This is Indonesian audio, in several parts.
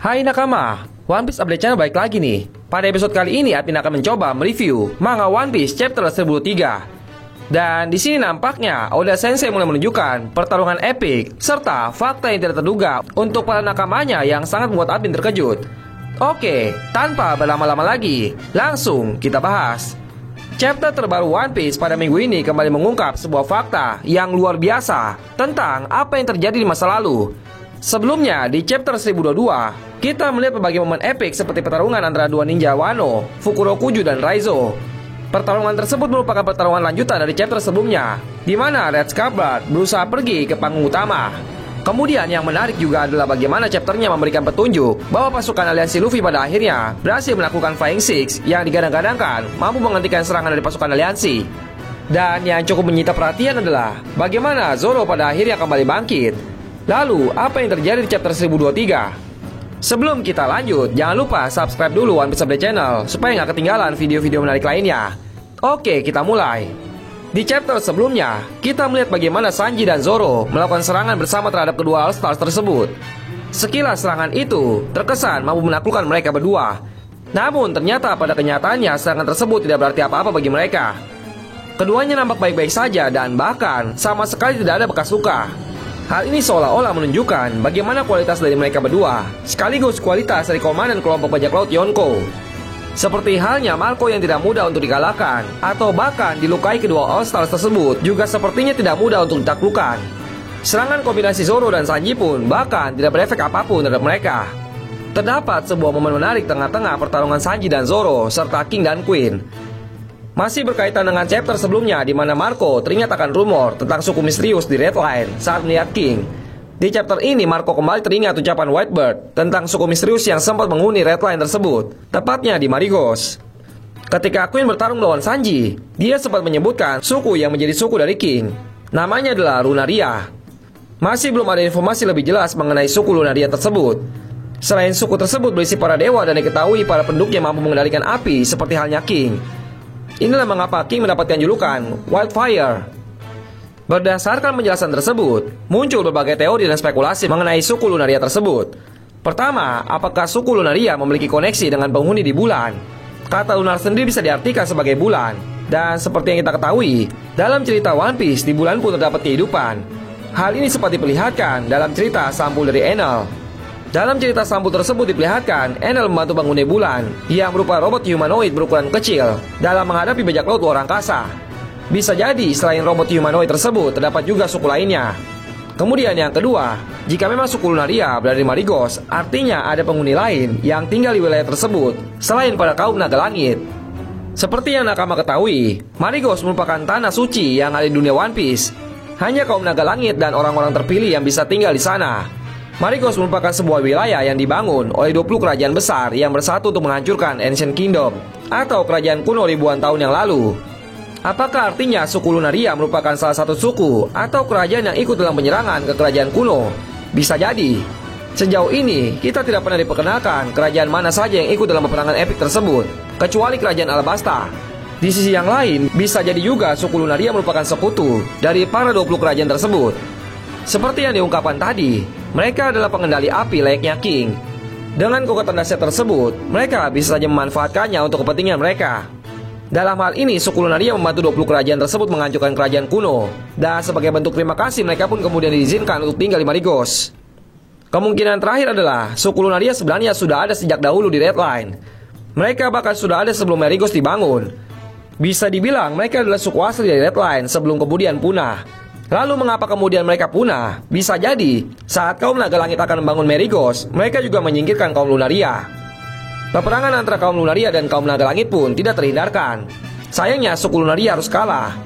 Hai nakama, One Piece Update Channel balik lagi nih. Pada episode kali ini Admin akan mencoba mereview manga One Piece chapter 1003. Dan di sini nampaknya Oda Sensei mulai menunjukkan pertarungan epik serta fakta yang tidak terduga untuk para nakamanya yang sangat membuat Admin terkejut. Oke, tanpa berlama-lama lagi, langsung kita bahas. Chapter terbaru One Piece pada minggu ini kembali mengungkap sebuah fakta yang luar biasa tentang apa yang terjadi di masa lalu. Sebelumnya, di chapter 1022, kita melihat berbagai momen epik seperti pertarungan antara dua ninja Wano, Fukurokuju dan Raizo. Pertarungan tersebut merupakan pertarungan lanjutan dari chapter sebelumnya, di mana Red Scarlet berusaha pergi ke panggung utama. Kemudian yang menarik juga adalah bagaimana chapternya memberikan petunjuk bahwa pasukan aliansi Luffy pada akhirnya berhasil melakukan Flying Six yang digadang-gadangkan mampu menghentikan serangan dari pasukan aliansi. Dan yang cukup menyita perhatian adalah bagaimana Zoro pada akhirnya kembali bangkit. Lalu, apa yang terjadi di chapter 1023? Sebelum kita lanjut, jangan lupa subscribe dulu One Piece Update Channel supaya nggak ketinggalan video-video menarik lainnya. Oke, kita mulai. Di chapter sebelumnya, kita melihat bagaimana Sanji dan Zoro melakukan serangan bersama terhadap kedua All Stars tersebut. Sekilas serangan itu terkesan mampu menaklukkan mereka berdua. Namun ternyata pada kenyataannya serangan tersebut tidak berarti apa-apa bagi mereka. Keduanya nampak baik-baik saja dan bahkan sama sekali tidak ada bekas luka. Hal ini seolah-olah menunjukkan bagaimana kualitas dari mereka berdua, sekaligus kualitas dari komandan kelompok bajak laut Yonko. Seperti halnya Marco yang tidak mudah untuk dikalahkan, atau bahkan dilukai kedua All-Stars tersebut juga sepertinya tidak mudah untuk ditaklukkan. Serangan kombinasi Zoro dan Sanji pun bahkan tidak berefek apapun terhadap mereka. Terdapat sebuah momen menarik tengah-tengah pertarungan Sanji dan Zoro serta King dan Queen. Masih berkaitan dengan chapter sebelumnya di mana Marco teringat akan rumor tentang suku misterius di Red Line saat melihat King. Di chapter ini Marco kembali teringat ucapan Whitebird tentang suku misterius yang sempat menghuni Red Line tersebut, tepatnya di Marigos. Ketika Queen bertarung melawan Sanji, dia sempat menyebutkan suku yang menjadi suku dari King. Namanya adalah Lunaria. Masih belum ada informasi lebih jelas mengenai suku Lunaria tersebut. Selain suku tersebut berisi para dewa dan diketahui para penduduknya mampu mengendalikan api seperti halnya King. Inilah mengapa King mendapatkan julukan Wildfire. Berdasarkan penjelasan tersebut, muncul berbagai teori dan spekulasi mengenai suku Lunaria tersebut. Pertama, apakah suku Lunaria memiliki koneksi dengan penghuni di bulan? Kata lunar sendiri bisa diartikan sebagai bulan. Dan seperti yang kita ketahui, dalam cerita One Piece di bulan pun terdapat kehidupan. Hal ini sempat diperlihatkan dalam cerita Sampul dari Enel. Dalam cerita Sampul tersebut diperlihatkan Enel membantu penghuni bulan yang berupa robot humanoid berukuran kecil dalam menghadapi bajak laut luar angkasa. Bisa jadi selain robot humanoid tersebut terdapat juga suku lainnya. Kemudian yang kedua, jika memang suku Lunaria berada di Marigos, artinya ada penghuni lain yang tinggal di wilayah tersebut selain pada kaum naga langit. Seperti yang nakama ketahui, Marigos merupakan tanah suci yang ada di dunia One Piece. Hanya kaum naga langit dan orang-orang terpilih yang bisa tinggal di sana. Marigos merupakan sebuah wilayah yang dibangun oleh 20 kerajaan besar yang bersatu untuk menghancurkan Ancient Kingdom atau kerajaan kuno ribuan tahun yang lalu. Apakah artinya suku Lunaria merupakan salah satu suku atau kerajaan yang ikut dalam penyerangan ke kerajaan kuno? Bisa jadi. Sejauh ini, kita tidak pernah diperkenalkan kerajaan mana saja yang ikut dalam peperangan epik tersebut, kecuali kerajaan Alabasta. Di sisi yang lain, bisa jadi juga suku Lunaria merupakan sekutu dari para 20 kerajaan tersebut. Seperti yang diungkapkan tadi, mereka adalah pengendali api layaknya King. Dengan kekuatan dahsyat tersebut, mereka bisa saja memanfaatkannya untuk kepentingan mereka. Dalam hal ini, suku Lunaria membantu 20 kerajaan tersebut menghancurkan kerajaan kuno. Dan sebagai bentuk terima kasih, mereka pun kemudian diizinkan untuk tinggal di Marigos. Kemungkinan terakhir adalah, suku Lunaria sebenarnya sudah ada sejak dahulu di Red Line. Mereka bahkan sudah ada sebelum Marigos dibangun. Bisa dibilang mereka adalah suku asli dari Red Line sebelum kemudian punah. Lalu mengapa kemudian mereka punah? Bisa jadi, saat kaum naga langit akan membangun Marigos, mereka juga menyingkirkan kaum Lunaria. Peperangan antara kaum Lunaria dan kaum naga langit pun tidak terhindarkan. Sayangnya suku Lunaria harus kalah.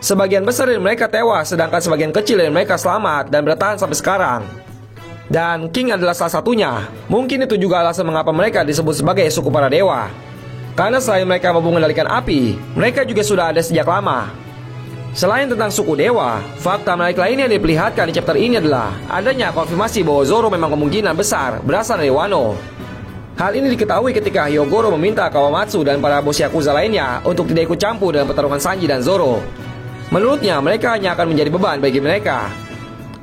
Sebagian besar dari mereka tewas, sedangkan sebagian kecil dari mereka selamat dan bertahan sampai sekarang. Dan King adalah salah satunya. Mungkin itu juga alasan mengapa mereka disebut sebagai suku para dewa. Karena selain mereka mampu mengendalikan api, mereka juga sudah ada sejak lama. Selain tentang suku dewa, fakta menarik lainnya yang diperlihatkan di chapter ini adalah adanya konfirmasi bahwa Zoro memang kemungkinan besar berasal dari Wano. Hal ini diketahui ketika Hyogoro meminta Kawamatsu dan para bos Yakuza lainnya untuk tidak ikut campur dalam pertarungan Sanji dan Zoro. Menurutnya mereka hanya akan menjadi beban bagi mereka.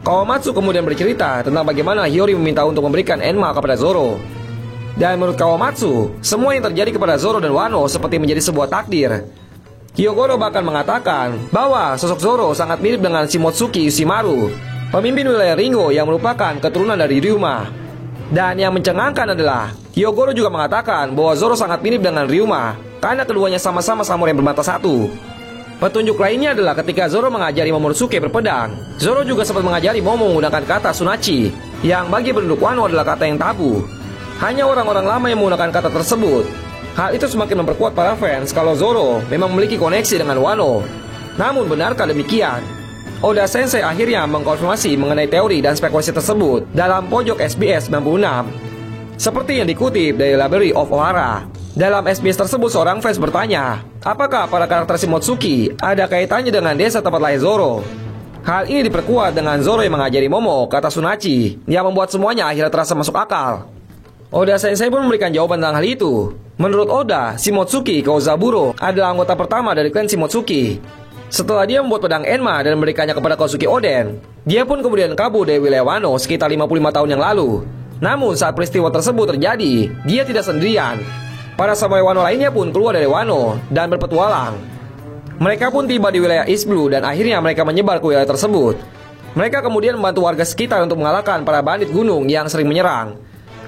Kawamatsu kemudian bercerita tentang bagaimana Hiyori meminta untuk memberikan Enma kepada Zoro. Dan menurut Kawamatsu, semua yang terjadi kepada Zoro dan Wano seperti menjadi sebuah takdir. Hyogoro bahkan mengatakan bahwa sosok Zoro sangat mirip dengan Shimotsuki Yoshimaru, pemimpin wilayah Ringo yang merupakan keturunan dari Ryuma. Dan yang mencengangkan adalah Hyogoro juga mengatakan bahwa Zoro sangat mirip dengan Ryuma karena keduanya sama-sama samurai bermata satu. Petunjuk lainnya adalah ketika Zoro mengajari Momonosuke berpedang, Zoro juga sempat mengajari Momo menggunakan kata Sunachi, yang bagi penduduk Wano adalah kata yang tabu. Hanya orang-orang lama yang menggunakan kata tersebut. Hal itu semakin memperkuat para fans kalau Zoro memang memiliki koneksi dengan Wano. Namun benarkah demikian? Oda Sensei akhirnya mengkonfirmasi mengenai teori dan spekulasi tersebut dalam pojok SBS 96. Seperti yang dikutip dari Library of Ohara. Dalam SBS tersebut seorang fans bertanya, apakah para karakter Shimotsuki ada kaitannya dengan desa tempat lahir Zoro? Hal ini diperkuat dengan Zoro yang mengajari Momo kata Sunachi, yang membuat semuanya akhirnya terasa masuk akal. Oda Sensei pun memberikan jawaban tentang hal itu. Menurut Oda, Shimotsuki Kozaburo adalah anggota pertama dari klan Shimotsuki. Setelah dia membuat pedang Enma dan memberikannya kepada Kosuke Oden, dia pun kemudian kabur dari wilayah Wano sekitar 55 tahun yang lalu. Namun saat peristiwa tersebut terjadi, dia tidak sendirian. Para samurai Wano lainnya pun keluar dari Wano dan berpetualang. Mereka pun tiba di wilayah East Blue dan akhirnya mereka menyebar ke wilayah tersebut. Mereka kemudian membantu warga sekitar untuk mengalahkan para bandit gunung yang sering menyerang.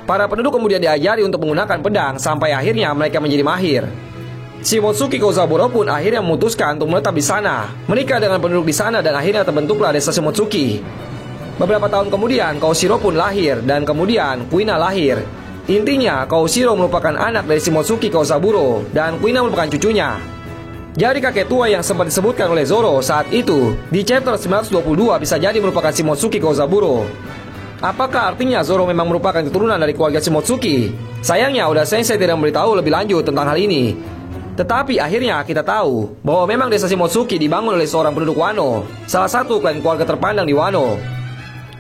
Para penduduk kemudian diajari untuk menggunakan pedang sampai akhirnya mereka menjadi mahir. Shimotsuki Kozaburo pun akhirnya memutuskan untuk menetap di sana, menikah dengan penduduk di sana dan akhirnya terbentuklah desa Shimotsuki. Beberapa tahun kemudian Koshiro pun lahir dan kemudian Kuina lahir. Intinya Koshiro merupakan anak dari Shimotsuki Kozaburo dan Kuina merupakan cucunya. Jadi kakek tua yang sempat disebutkan oleh Zoro saat itu di chapter 922 bisa jadi merupakan Shimotsuki Kozaburo. Apakah artinya Zoro memang merupakan keturunan dari keluarga Shimotsuki? Sayangnya Oda Sensei tidak memberitahu lebih lanjut tentang hal ini. Tetapi akhirnya kita tahu bahwa memang desa Shimotsuki dibangun oleh seorang penduduk Wano, salah satu klan keluarga terpandang di Wano.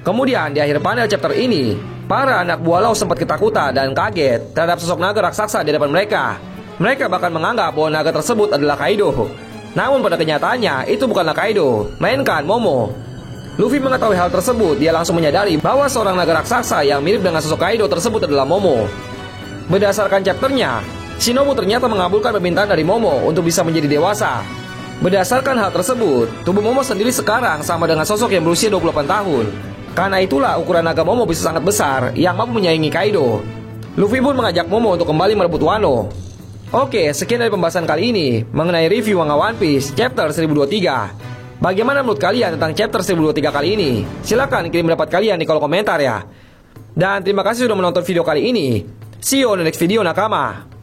Kemudian di akhir panel chapter ini, para anak buah laut sempat ketakutan dan kaget terhadap sosok naga raksasa di depan mereka. Mereka bahkan menganggap bahwa naga tersebut adalah Kaido. Namun pada kenyataannya itu bukanlah Kaido, melainkan Momo. Luffy mengetahui hal tersebut, dia langsung menyadari bahwa seorang naga raksasa yang mirip dengan sosok Kaido tersebut adalah Momo. Berdasarkan chapternya, Shinobu ternyata mengabulkan permintaan dari Momo untuk bisa menjadi dewasa. Berdasarkan hal tersebut, tubuh Momo sendiri sekarang sama dengan sosok yang berusia 28 tahun. Karena itulah ukuran naga Momo bisa sangat besar yang mampu menyaingi Kaido. Luffy pun mengajak Momo untuk kembali merebut Wano. Oke, sekian dari pembahasan kali ini mengenai review manga One Piece chapter 1023. Bagaimana menurut kalian tentang chapter 1023 kali ini? Silahkan kirim pendapat kalian di kolom komentar ya. Dan terima kasih sudah menonton video kali ini. See you on the next video nakama.